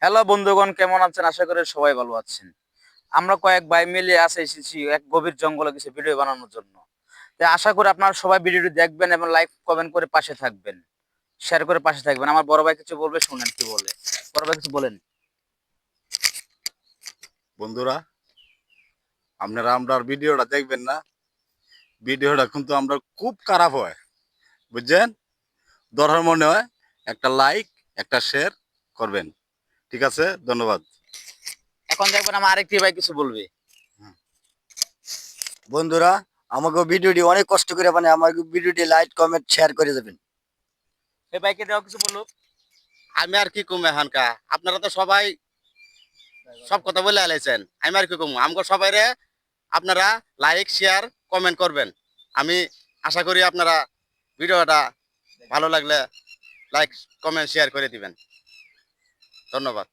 Hello বন্ধুগণ, কেমন আছেন? আশা করি সবাই ভালো আছেন। আমরা কয়েক ভাই মিলে এসেছি এক গভীর জঙ্গলে কিছু ভিডিও বানানোর জন্য। তাই আশা করি আপনারা সবাই ভিডিওটি দেখবেন এবং লাইক কমেন্ট করে পাশে থাকবেন, শেয়ার করে পাশে থাকবেন। আমার বড় ভাই কিছু বলবে, শুনেন কি বলে। বড় ভাই কিছু বলেন। বন্ধুরা, আপনারা আমরার ভিডিওটা দেখবেন না? ভিডিওটা কিন্তু আমরা খুব খারাপ হয়, বুঝছেন? দরকার মনে হয় একটা লাইক, একটা শেয়ার করবেন। ঠিক আছে, ধন্যবাদ। এখন দেখবেন আমার আরেকটি ভাই কিছু বলবে। বন্ধুরা, আমাকে ভিডিওটি অনেক কষ্ট করে আমার ভিডিওটি লাইক কমেন্ট শেয়ার করে দেবেন। এই ভাইকে দেওয়া কিছু বলুক। আমি আর কি কম এখানকা, আপনারা তো সবাই সব কথা বলে আলাইছেন। আমি আর কি কম, আমাকে সবাই আপনারা লাইক শেয়ার কমেন্ট করবেন। আমি আশা করি আপনারা ভিডিওটা ভালো লাগলে লাইক কমেন্ট শেয়ার করে দিবেন। ধন্যবাদ।